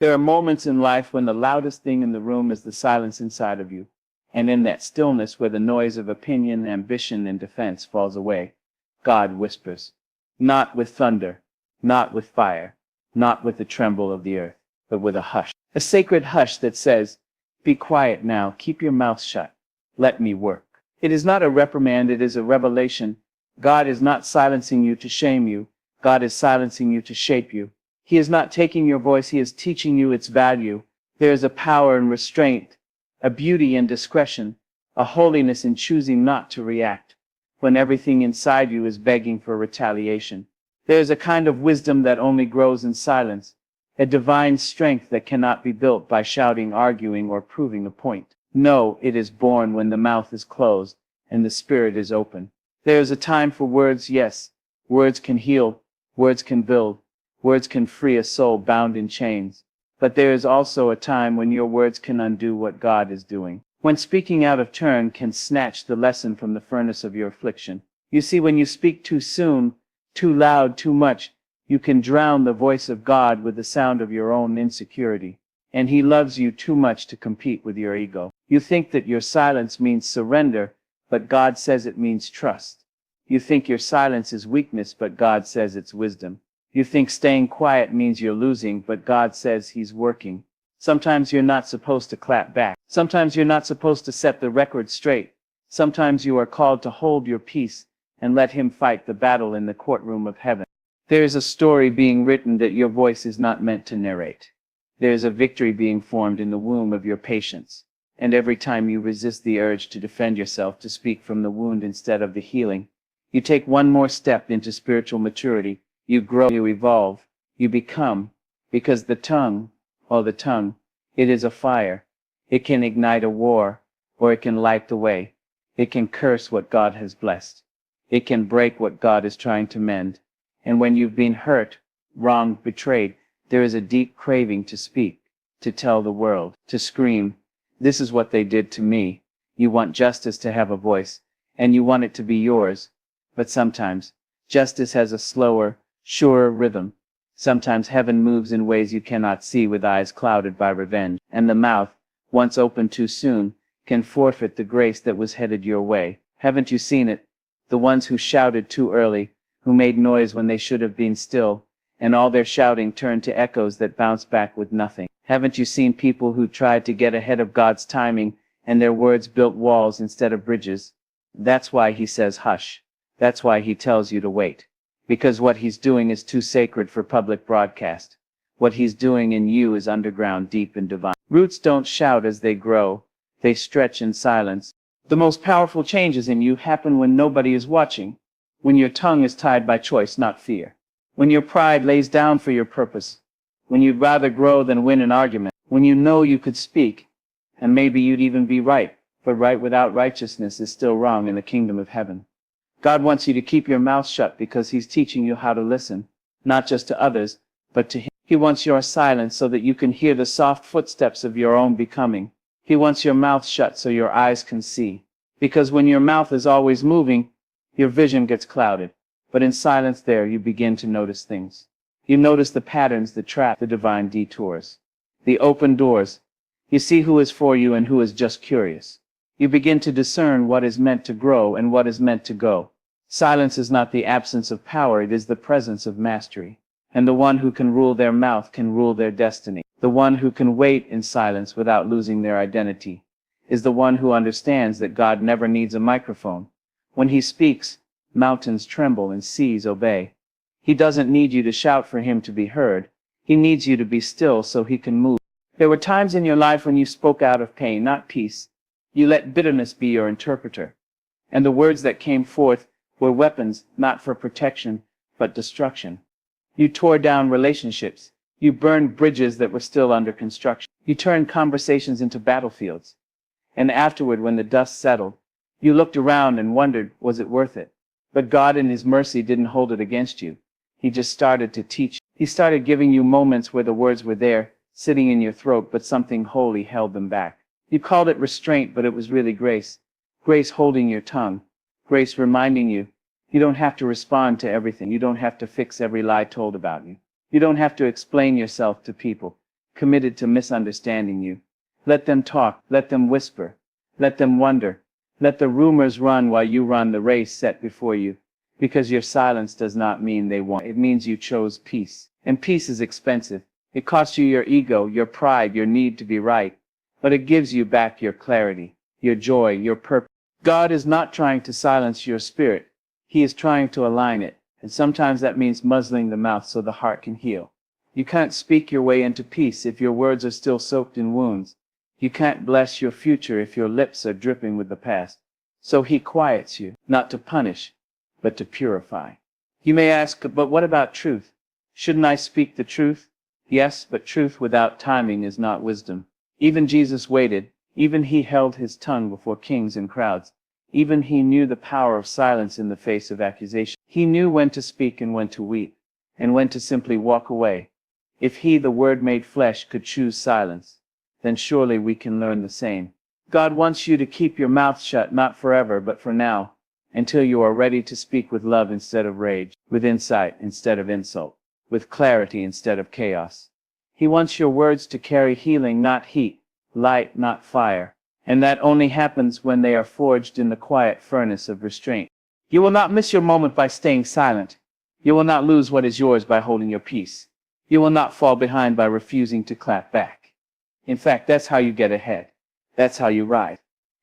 There are moments in life when the loudest thing in the room is the silence inside of you, and in that stillness where the noise of opinion, ambition, and defense falls away, God whispers. Not with thunder, not with fire, not with the tremble of the earth, but with a hush. A sacred hush that says, "Be quiet now, keep your mouth shut, let me work." It is not a reprimand, it is a revelation. God is not silencing you to shame you. God is silencing you to shape you. He is not taking your voice, He is teaching you its value. There is a power in restraint, a beauty in discretion, a holiness in choosing not to react when everything inside you is begging for retaliation. There is a kind of wisdom that only grows in silence, a divine strength that cannot be built by shouting, arguing, or proving a point. No, it is born when the mouth is closed and the spirit is open. There is a time for words, yes. Words can heal, words can build, words can free a soul bound in chains. But there is also a time when your words can undo what God is doing. When speaking out of turn can snatch the lesson from the furnace of your affliction. You see, when you speak too soon, too loud, too much, you can drown the voice of God with the sound of your own insecurity. And He loves you too much to compete with your ego. You think that your silence means surrender, but God says it means trust. You think your silence is weakness, but God says it's wisdom. You think staying quiet means you're losing, but God says He's working. Sometimes you're not supposed to clap back. Sometimes you're not supposed to set the record straight. Sometimes you are called to hold your peace and let Him fight the battle in the courtroom of heaven. There is a story being written that your voice is not meant to narrate. There is a victory being formed in the womb of your patience. And every time you resist the urge to defend yourself, to speak from the wound instead of the healing, you take one more step into spiritual maturity. You grow, you evolve, you become, because the tongue, it is a fire. It can ignite a war, or it can light the way. It can curse what God has blessed. It can break what God is trying to mend. And when you've been hurt, wronged, betrayed, there is a deep craving to speak, to tell the world, to scream, "This is what they did to me." You want justice to have a voice, and you want it to be yours. But sometimes, justice has a slower, surer rhythm. Sometimes heaven moves in ways you cannot see with eyes clouded by revenge, and the mouth, once opened too soon, can forfeit the grace that was headed your way. Haven't you seen it? The ones who shouted too early, who made noise when they should have been still, and all their shouting turned to echoes that bounced back with nothing. Haven't you seen people who tried to get ahead of God's timing, and their words built walls instead of bridges? That's why He says hush. That's why He tells you to wait. Because what He's doing is too sacred for public broadcast. What He's doing in you is underground, deep and divine. Roots don't shout as they grow. They stretch in silence. The most powerful changes in you happen when nobody is watching. When your tongue is tied by choice, not fear. When your pride lays down for your purpose. When you'd rather grow than win an argument. When you know you could speak, and maybe you'd even be right, but right without righteousness is still wrong in the kingdom of heaven. God wants you to keep your mouth shut because He's teaching you how to listen, not just to others, but to Him. He wants your silence so that you can hear the soft footsteps of your own becoming. He wants your mouth shut so your eyes can see. Because when your mouth is always moving, your vision gets clouded. But in silence there, you begin to notice things. You notice the patterns, the trap, the divine detours, the open doors. You see who is for you and who is just curious. You begin to discern what is meant to grow and what is meant to go. Silence is not the absence of power, it is the presence of mastery. And the one who can rule their mouth can rule their destiny. The one who can wait in silence without losing their identity is the one who understands that God never needs a microphone. When He speaks, mountains tremble and seas obey. He doesn't need you to shout for Him to be heard. He needs you to be still so He can move. There were times in your life when you spoke out of pain, not peace. You let bitterness be your interpreter. And the words that came forth were weapons, not for protection, but destruction. You tore down relationships. You burned bridges that were still under construction. You turned conversations into battlefields. And afterward, when the dust settled, you looked around and wondered, was it worth it? But God in His mercy didn't hold it against you. He just started to teach. He started giving you moments where the words were there, sitting in your throat, but something holy held them back. You called it restraint, but it was really grace. Grace holding your tongue. Grace reminding you, you don't have to respond to everything. You don't have to fix every lie told about you. You don't have to explain yourself to people. committed to misunderstanding you. Let them talk, let them whisper, let them wonder. Let the rumors run while you run the race set before you. Because your silence does not mean they won't. It means you chose peace. And peace is expensive. It costs you your ego, your pride, your need to be right. But it gives you back your clarity, your joy, your purpose. God is not trying to silence your spirit. He is trying to align it. And sometimes that means muzzling the mouth so the heart can heal. You can't speak your way into peace if your words are still soaked in wounds. You can't bless your future if your lips are dripping with the past. So he quiets you, not to punish, but to purify. You may ask, but what about truth? Shouldn't I speak the truth? Yes, but truth without timing is not wisdom. Even Jesus waited. Even he held his tongue before kings and crowds. Even he knew the power of silence in the face of accusation. He knew when to speak and when to weep, and when to simply walk away. If he, the Word made flesh, could choose silence, then surely we can learn the same. God wants you to keep your mouth shut, not forever, but for now, until you are ready to speak with love instead of rage, with insight instead of insult, with clarity instead of chaos. He wants your words to carry healing, not heat, light, not fire. And that only happens when they are forged in the quiet furnace of restraint. You will not miss your moment by staying silent. You will not lose what is yours by holding your peace. You will not fall behind by refusing to clap back. In fact, that's how you get ahead. That's how you ride.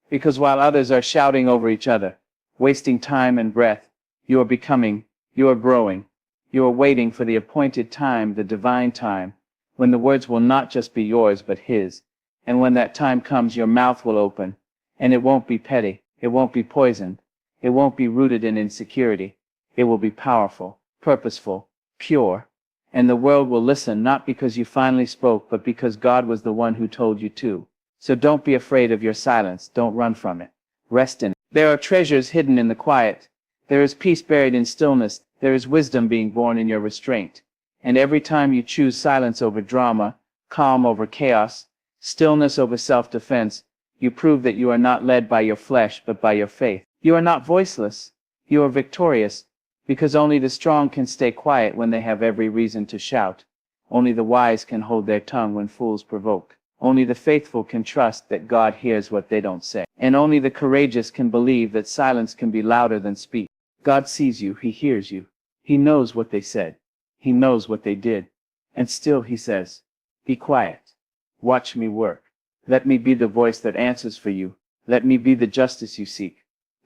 Because while others are shouting over each other, wasting time and breath, you are becoming, you are growing, you are waiting for the appointed time, the divine time, when the words will not just be yours but his. And when that time comes, your mouth will open, and it won't be petty, it won't be poisoned, it won't be rooted in insecurity. It will be powerful, purposeful, pure, and the world will listen not because you finally spoke, but because God was the one who told you to. So don't be afraid of your silence, don't run from it. Rest in it. There are treasures hidden in the quiet. There is peace buried in stillness. There is wisdom being born in your restraint. And every time you choose silence over drama, calm over chaos, stillness over self-defense, you prove that you are not led by your flesh but by your faith. You are not voiceless. You are victorious, because only the strong can stay quiet when they have every reason to shout. Only the wise can hold their tongue when fools provoke. Only the faithful can trust that God hears what they don't say. And only the courageous can believe that silence can be louder than speech. God sees you. He hears you. He knows what they said. He knows what they did. And still he says, be quiet. Watch me work. Let me be the voice that answers for you. Let me be the justice you seek.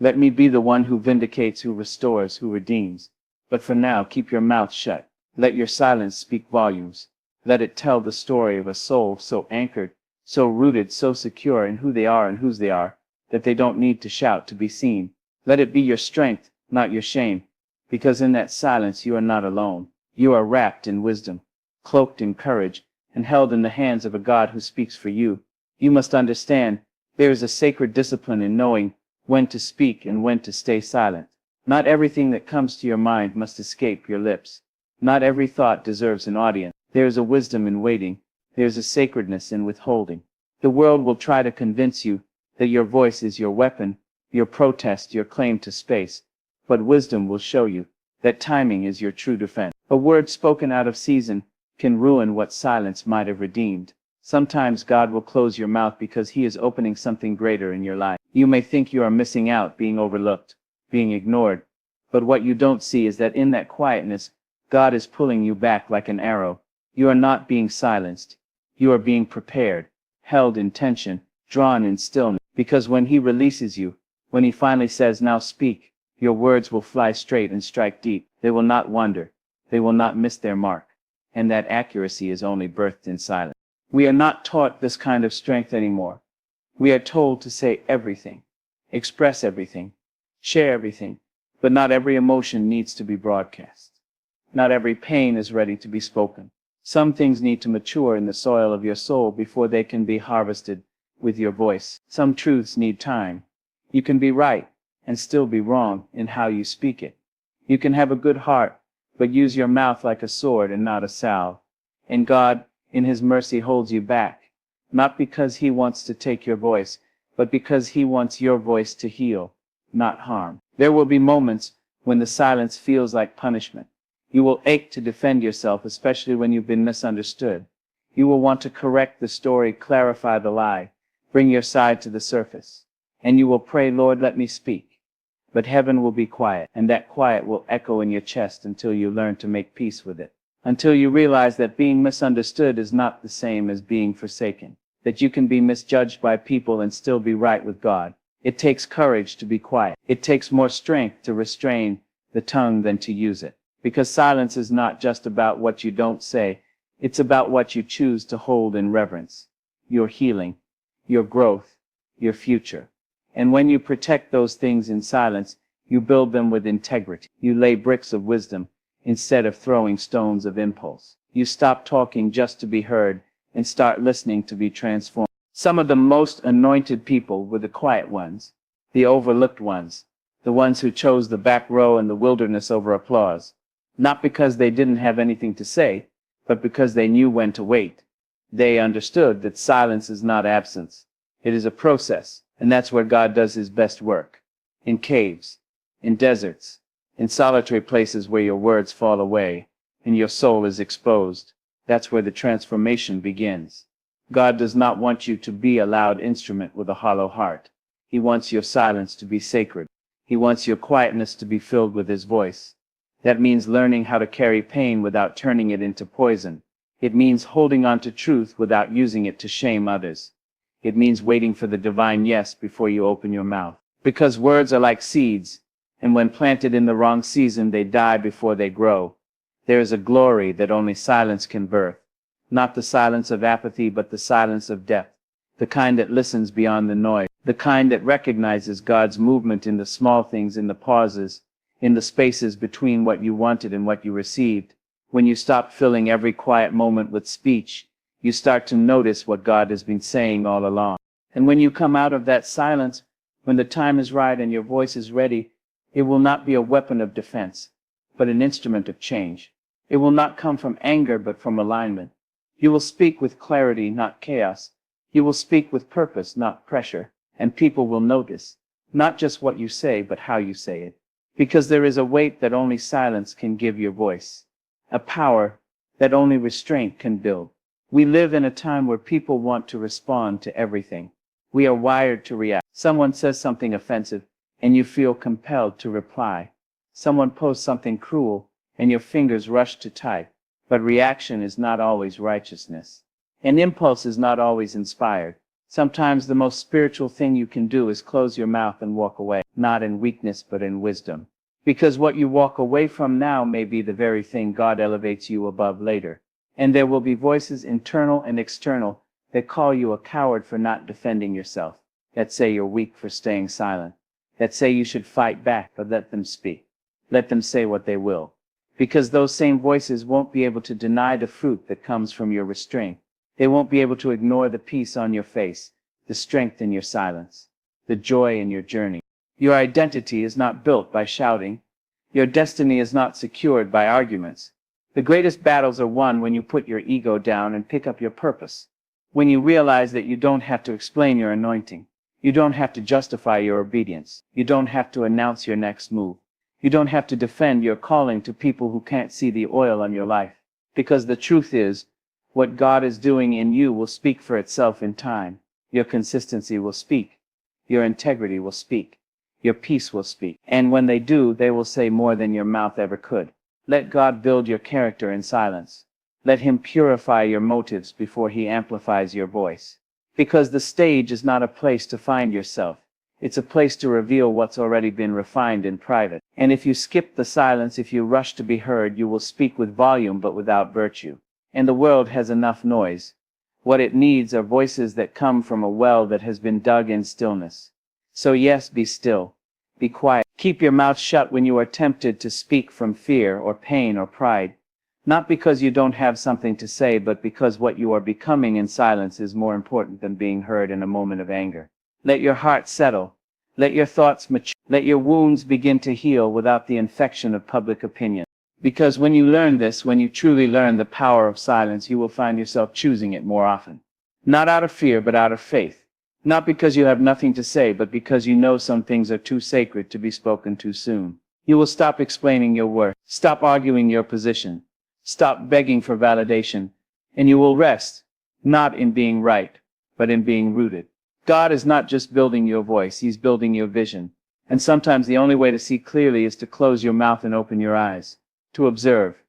Let me be the one who vindicates, who restores, who redeems. But for now, keep your mouth shut. Let your silence speak volumes. Let it tell the story of a soul so anchored, so rooted, so secure in who they are and whose they are, that they don't need to shout to be seen. Let it be your strength, not your shame. Because in that silence you are not alone. You are wrapped in wisdom, cloaked in courage, and held in the hands of a God who speaks for you. You must understand, there is a sacred discipline in knowing when to speak and when to stay silent. Not everything that comes to your mind must escape your lips. Not every thought deserves an audience. There is a wisdom in waiting. There is a sacredness in withholding. The world will try to convince you that your voice is your weapon, your protest, your claim to space. But wisdom will show you that timing is your true defense. A word spoken out of season can ruin what silence might have redeemed. Sometimes God will close your mouth because he is opening something greater in your life. You may think you are missing out, being overlooked, being ignored. But what you don't see is that in that quietness, God is pulling you back like an arrow. You are not being silenced. You are being prepared, held in tension, drawn in stillness. Because when he releases you, when he finally says, now speak, your words will fly straight and strike deep. They will not wander. They will not miss their mark. And that accuracy is only birthed in silence. We are not taught this kind of strength anymore. We are told to say everything, express everything, share everything, but not every emotion needs to be broadcast. Not every pain is ready to be spoken. Some things need to mature in the soil of your soul before they can be harvested with your voice. Some truths need time. You can be right and still be wrong in how you speak it. You can have a good heart, but use your mouth like a sword and not a salve. And God, in his mercy, holds you back, not because he wants to take your voice, but because he wants your voice to heal, not harm. There will be moments when the silence feels like punishment. You will ache to defend yourself, especially when you've been misunderstood. You will want to correct the story, clarify the lie, bring your side to the surface. And you will pray, Lord, let me speak. But heaven will be quiet, and that quiet will echo in your chest until you learn to make peace with it. Until you realize that being misunderstood is not the same as being forsaken. That you can be misjudged by people and still be right with God. It takes courage to be quiet. It takes more strength to restrain the tongue than to use it. Because silence is not just about what you don't say, it's about what you choose to hold in reverence. Your healing, your growth, your future. And when you protect those things in silence, you build them with integrity. You lay bricks of wisdom instead of throwing stones of impulse. You stop talking just to be heard and start listening to be transformed. Some of the most anointed people were the quiet ones, the overlooked ones, the ones who chose the back row in the wilderness over applause. Not because they didn't have anything to say, but because they knew when to wait. They understood that silence is not absence. It is a process, and that's where God does his best work. In caves, in deserts, in solitary places where your words fall away, and your soul is exposed. That's where the transformation begins. God does not want you to be a loud instrument with a hollow heart. He wants your silence to be sacred. He wants your quietness to be filled with his voice. That means learning how to carry pain without turning it into poison. It means holding on to truth without using it to shame others. It means waiting for the divine yes before you open your mouth. Because words are like seeds, and when planted in the wrong season, they die before they grow. There is a glory that only silence can birth. Not the silence of apathy, but the silence of depth. The kind that listens beyond the noise. The kind that recognizes God's movement in the small things, in the pauses, in the spaces between what you wanted and what you received. When you stop filling every quiet moment with speech, you start to notice what God has been saying all along. And when you come out of that silence, when the time is right and your voice is ready, it will not be a weapon of defense, but an instrument of change. It will not come from anger, but from alignment. You will speak with clarity, not chaos. You will speak with purpose, not pressure. And people will notice, not just what you say, but how you say it. Because there is a weight that only silence can give your voice. A power that only restraint can build. We live in a time where people want to respond to everything. We are wired to react. Someone says something offensive, and you feel compelled to reply. Someone posts something cruel, and your fingers rush to type. But reaction is not always righteousness. An impulse is not always inspired. Sometimes the most spiritual thing you can do is close your mouth and walk away, not in weakness but in wisdom. Because what you walk away from now may be the very thing God elevates you above later. And there will be voices, internal and external, that call you a coward for not defending yourself, that say you're weak for staying silent, that say you should fight back, but let them speak. Let them say what they will. Because those same voices won't be able to deny the fruit that comes from your restraint. They won't be able to ignore the peace on your face, the strength in your silence, the joy in your journey. Your identity is not built by shouting. Your destiny is not secured by arguments. The greatest battles are won when you put your ego down and pick up your purpose. When you realize that you don't have to explain your anointing. You don't have to justify your obedience. You don't have to announce your next move. You don't have to defend your calling to people who can't see the oil on your life. Because the truth is, what God is doing in you will speak for itself in time. Your consistency will speak. Your integrity will speak. Your peace will speak. And when they do, they will say more than your mouth ever could. Let God build your character in silence. Let him purify your motives before he amplifies your voice. Because the stage is not a place to find yourself. It's a place to reveal what's already been refined in private. And if you skip the silence, if you rush to be heard, you will speak with volume but without virtue. And the world has enough noise. What it needs are voices that come from a well that has been dug in stillness. So yes, be still. Be quiet. Keep your mouth shut when you are tempted to speak from fear or pain or pride. Not because you don't have something to say, but because what you are becoming in silence is more important than being heard in a moment of anger. Let your heart settle. Let your thoughts mature. Let your wounds begin to heal without the infection of public opinion. Because when you learn this, when you truly learn the power of silence, you will find yourself choosing it more often. Not out of fear, but out of faith. Not because you have nothing to say, but because you know some things are too sacred to be spoken too soon. You will stop explaining your worth. Stop arguing your position. Stop begging for validation. And you will rest. not in being right, but in being rooted. God is not just building your voice, He's building your vision. And sometimes the only way to see clearly is to close your mouth and open your eyes, to observe,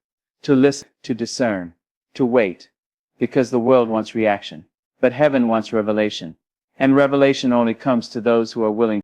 to listen, to discern, to wait. Because the world wants reaction, but heaven wants revelation. And revelation only comes to those who are willing